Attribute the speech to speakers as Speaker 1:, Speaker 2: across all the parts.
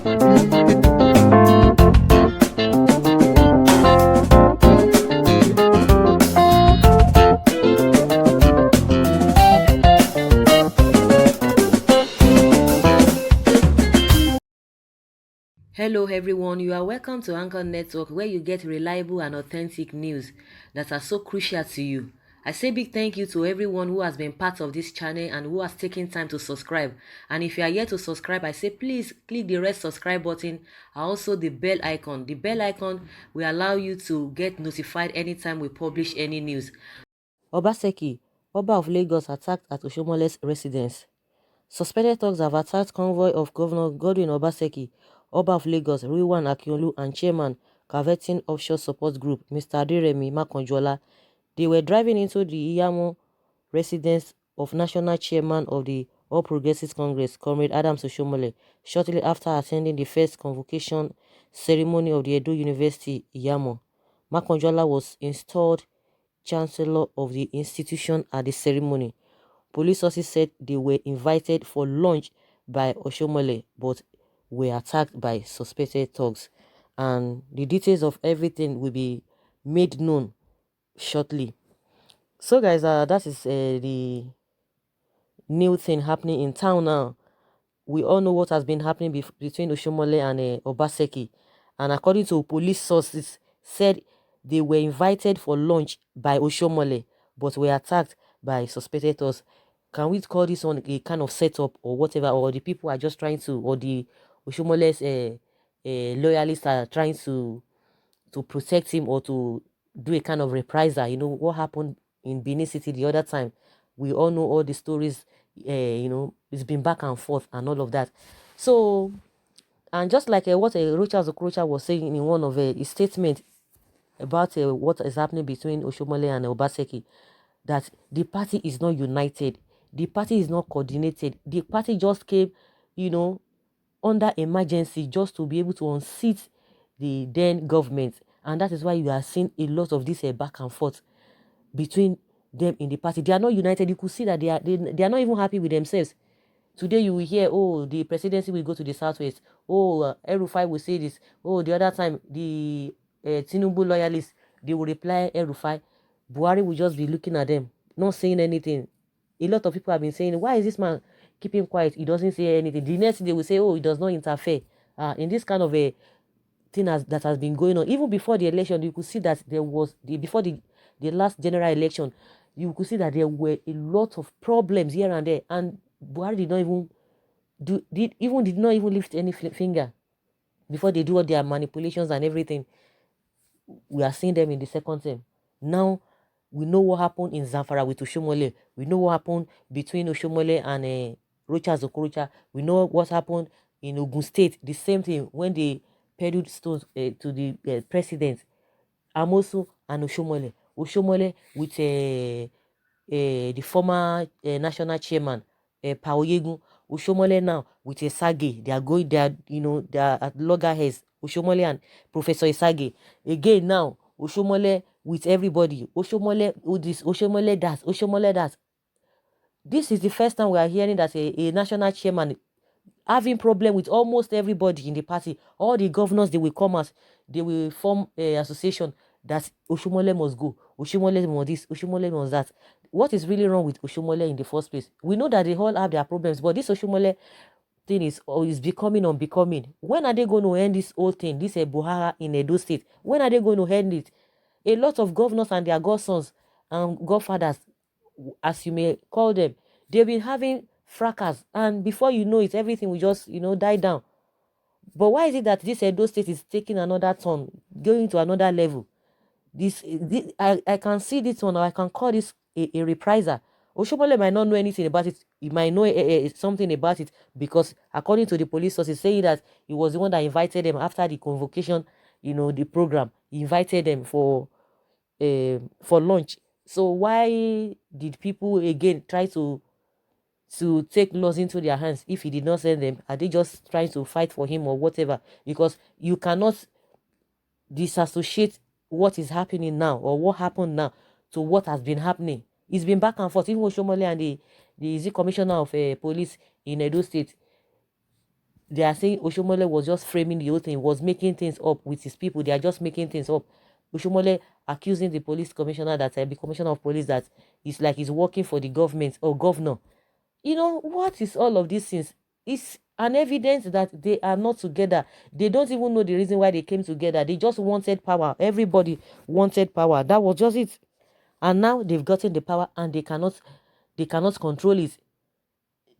Speaker 1: Hello, everyone. You are welcome to Anchor Network, where you get reliable and authentic news that are so crucial to you. I say big thank you to everyone who has been part of this channel and who has taken time to subscribe. And if you are yet to subscribe, I say please click the red subscribe button and also the bell icon. The bell icon will allow you to get notified anytime we publish any news. Obaseki, Oba of Lagos, attacked at Oshiomhole'S residence. Suspected thugs have attacked convoy of Governor Godwin Obaseki, Oba of Lagos, Rilwan Akiolu, and Chairman, Cavetin Offshore Support Group, Mr. Aderemi Makanjuola. They were driving into the Iyamo residence of National Chairman of the All Progressives Congress, Comrade Adams Oshiomhole, shortly after attending the first convocation ceremony of the Edo University, Iyamo. Makanjuola was installed Chancellor of the institution at the ceremony. Police sources said they were invited for lunch by Oshiomhole but were attacked by suspected thugs. And the details of everything will be made known shortly. So guys, that is the new thing happening in town now. We all know what has been happening between Oshiomhole and Obaseki. And according to police sources, said they were invited for lunch by Oshiomhole but were attacked by suspected thugs. Can we call this one a kind of setup or whatever, or the people are just trying to, or the Oshiomhole's loyalists are trying to protect him or to do a kind of reprisal? You know what happened in Benin City the other time. We all know all the stories. It's been back and forth and all of that. So, and just like what Rocha Okorocha was saying in one of his statements about what is happening between Oshiomhole and Obaseki, that the party is not united, the party is not coordinated, the party just came, you know, under emergency just to be able to unseat the then government. And that is why you are seeing a lot of this back and forth between them in the party. They are not united. You could see that they are not even happy with themselves. Today you will hear, oh, the presidency will go to the southwest. Oh, El-Rufai will say this. Oh, the other time, the Tinubu loyalists, they will reply El-Rufai. Buhari will just be looking at them, not saying anything. A lot of people have been saying, why is this man keeping quiet? He doesn't say anything. The next thing they will say, oh, he does not interfere. In this kind of a thing that has been going on. Even before the election, you could see that there was, before the last general election, you could see that there were a lot of problems here and there. And Buhari did not even did not even lift any finger before they do all their manipulations and everything. We are seeing them in the second term. Now we know what happened in Zamfara with Oshiomhole. We know what happened between Oshiomhole and Rocha Okorocha. We know what happened in Ogun State. The same thing when they peddled stones to the president, Amosu and Oshiomhole. Oshiomhole with the former national chairman, Paoyegun. Oshiomhole now with Esage. They are going, they are at loggerheads. Oshiomhole and Professor Esage. Again now, Oshiomhole with everybody. Oshiomhole with this, Oshiomhole that, Oshiomhole that. This is the first time we are hearing that a national chairman having problem with almost everybody in the party. All the governors, they will come out, they will form a association that Oshiomhole must go, Oshiomhole must this, Oshiomhole must that. What is really wrong with Oshiomhole in the first place? We know that they all have their problems, but this Oshiomhole thing is becoming unbecoming. When are they going to end this whole thing? This Buhara in Edo State. When are they going to end it? A lot of governors and their godsons and godfathers, as you may call them, they've been having fracas, and before you know it, everything will just die down. But why is it that this Edo State is taking another turn, going to another level? This I can see this one, or I can call this a reprisal. Oshiomhole might not know anything about it. He might know something about it because, according to the police sources, saying that he was the one that invited them after the convocation, the program. He invited them for lunch. So why did people again try to take laws into their hands if he did not send them? Are they just trying to fight for him or whatever? Because you cannot disassociate what is happening now or what happened now to what has been happening. It's been back and forth. Even Oshiomhole and the commissioner of police in Edo State, they are saying Oshiomhole was just framing the whole thing, was making things up with his people. They are just making things up. Oshiomhole accusing the police commissioner, that the commissioner of police, that is like he's working for the government or governor. You know, what is all of these things? It's an evidence that they are not together. They don't even know the reason why they came together. They just wanted power. Everybody wanted power. That was just it. And now they've gotten the power and they cannot control it.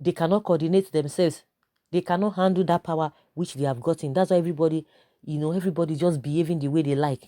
Speaker 1: They cannot coordinate themselves. They cannot handle that power which they have gotten. That's why everybody just behaving the way they like.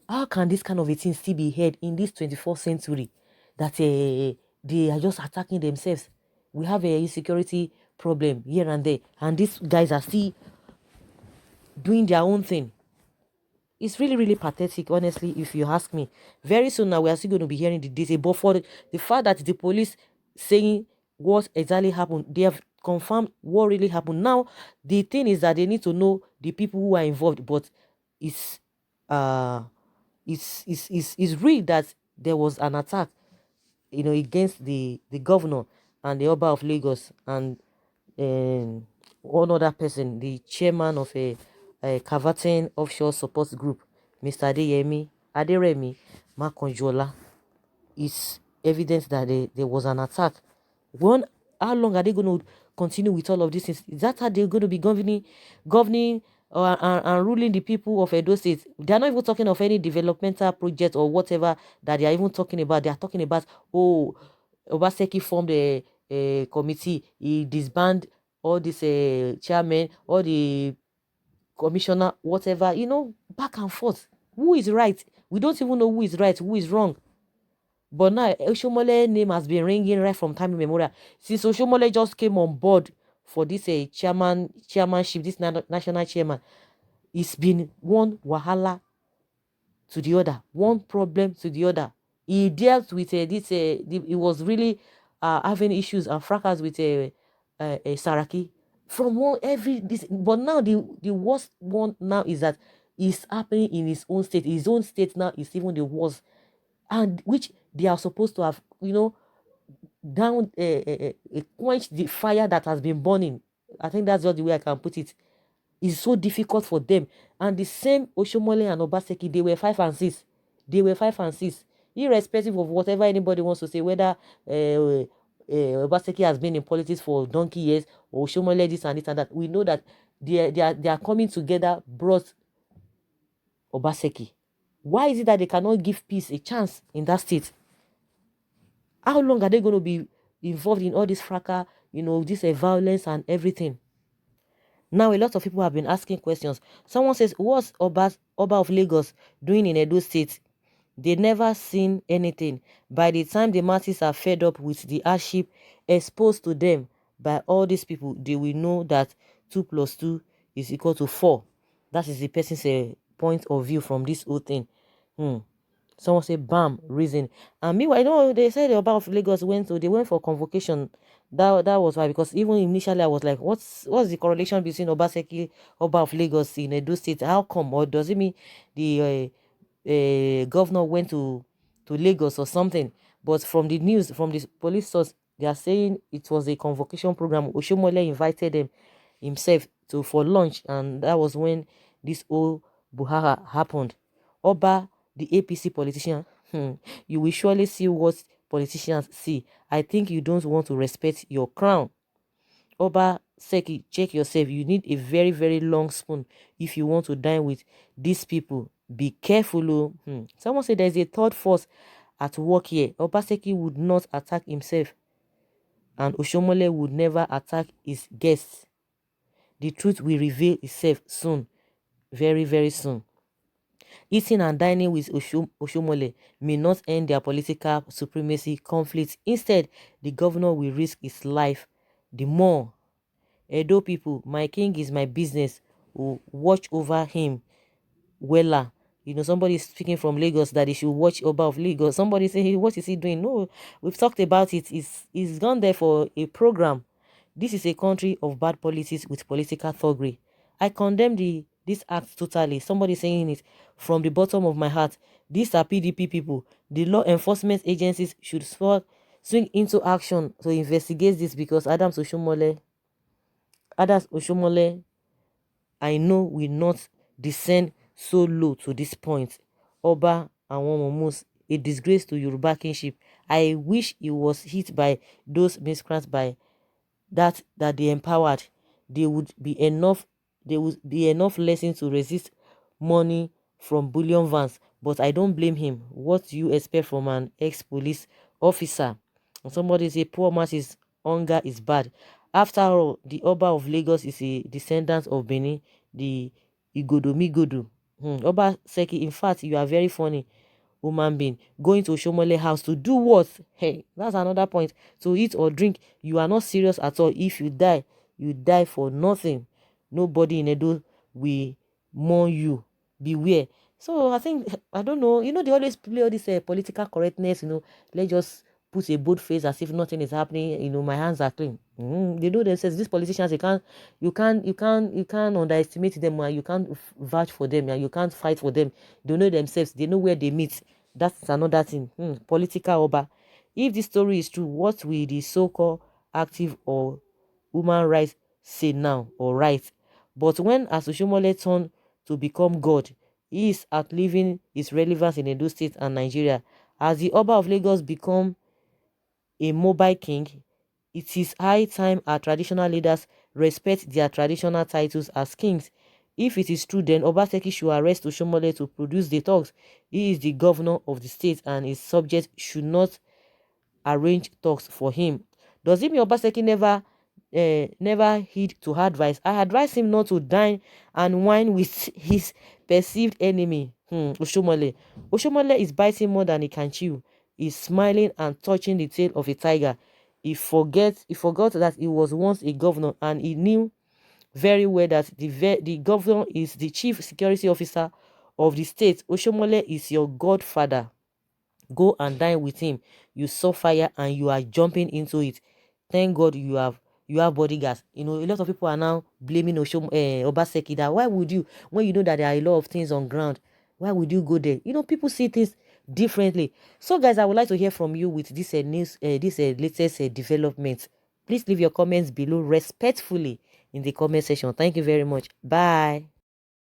Speaker 1: How can this kind of a thing still be heard in this 21st century, that they are just attacking themselves? We have a insecurity problem here and there, and these guys are still doing their own thing. It's really, really pathetic, honestly, if you ask me. Very soon now, we are still going to be hearing the detail. But for the fact that the police saying what exactly happened, they have confirmed what really happened. Now, the thing is that they need to know the people who are involved. But it's uh it's real that there was an attack, against the governor and the Oba of Lagos, and one other person, the chairman of a Cavatin offshore support group, Mr. Aderemi Makonjola. It's evidence that there was an attack. How long are they going to continue with all of these things? Is that how they're going to be governing and ruling the people of Edo State? They're not even talking of any developmental project or whatever that they are even talking about. They are talking about, oh, Obaseki formed a committee. He disbanded all these chairmen, all the commissioner, whatever, back and forth. Who is right? We don't even know who is right, who is wrong. But now Oshiomhole name has been ringing right from time immemorial. Since Oshiomhole just came on board for this chairmanship, this national chairman, it's been one wahala to the other, one problem to the other. He dealt with he was really having issues and fracas with Saraki from this. But now the worst one now is that it's happening in his own state. His own state now is even the worst, and which they are supposed to have, down quench the fire that has been burning. I think that's just the way I can put it. It's so difficult for them. And the same Oshiomhole and Obaseki, they were 5 and 6. They were 5 and 6. Irrespective of whatever anybody wants to say, whether Obaseki has been in politics for donkey years, or Oshiomhole this and this and that, we know that they are coming together brought Obaseki. Why is it that they cannot give peace a chance in that state? How long are they going to be involved in all this fracas, this violence and everything? Now, a lot of people have been asking questions. Someone says, what's Oba of Lagos doing in Edo State? They never seen anything. By the time the masses are fed up with the hardship exposed to them by all these people, they will know that 2 plus 2 is equal to 4. That is the person's point of view from this whole thing. Someone say bam, reason. And meanwhile, they said the Oba of Lagos went for convocation. That was why, because even initially I was like, what's the correlation between Obaseki, Oba of Lagos in Edo State? How come? Or does it mean the governor went to Lagos or something? But from the news, from the police source, they are saying it was a convocation program. Oshiomhole invited them himself for lunch, and that was when this whole buhara happened. Oba, the APC politician, you will surely see what politicians see. I think you don't want to respect your crown. Obaseki, check yourself. You need a very, very long spoon if you want to dine with these people. Be careful. Someone said there's a third force at work here. Obaseki would not attack himself, and Oshiomhole would never attack his guests. The truth will reveal itself soon. Very, very soon. Eating and dining with Oshiomhole may not end their political supremacy conflict. Instead, the governor will risk his life. The more Edo people, my king is my business, will watch over him wella. Somebody is speaking from Lagos that they should watch Oba of Lagos. Somebody saying, hey, what is he doing? No, we've talked about it. He's gone there for a program. This is a country of bad policies with political thuggery. I condemn this act totally. Somebody saying it from the bottom of my heart. These are PDP people. The law enforcement agencies should swing into action to investigate this, because Adams Oshiomhole Others Oshiomhole, I know, will not descend so low to this point. Oba and Wonmomus, a disgrace to Yoruba kingship. I wish he was hit by those miscreants by that they empowered. They would be enough, there would be enough lesson to resist money from bullion vans. But I don't blame him. What do you expect from an ex-police officer? And somebody say poor man's hunger is bad. After all, the Oba of Lagos is a descendant of Benin, the Igodomigodo. Obaseki, in fact, you are very funny human being. Going to Oshiomhole house to do what? Hey, that's another point. To eat or drink. You are not serious at all. If you die for nothing. Nobody in Edo will mourn you. Beware. So I think, I don't know, they always play all this political correctness, let's just put a bold face as if nothing is happening, my hands are clean. They know themselves. These politicians, you can't underestimate them, and you can't vouch for them, and you can't fight for them. They know themselves. They know where they meet. That's another thing. Political Oba. If this story is true, what will the so-called active or human rights say now or right? But when Oshiomhole turned to become God, he is outliving his relevance in Edo State and Nigeria. As the Oba of Lagos become a mobile king, it is high time our traditional leaders respect their traditional titles as kings. If it is true, then Obaseki should arrest Oshiomhole to produce the talks. He is the governor of the state and his subjects should not arrange talks for him. Does it mean Obaseki never heed to advice? I advise him not to dine and wine with his perceived enemy, Oshiomhole. Oshiomhole is biting more than he can chew. He's smiling and touching the tail of a tiger. He forgot that he was once a governor, and he knew very well that the governor is the chief security officer of the state. Oshiomhole is your godfather. Go and dine with him. You saw fire and you are jumping into it. Thank God you have bodyguards. A lot of people are now blaming Obaseki, that why would you, when you know that there are a lot of things on ground, why would you go there? People see things differently. So guys, I would like to hear from you with this news, this latest development. Please leave your comments below respectfully in the comment section. Thank you very much. Bye.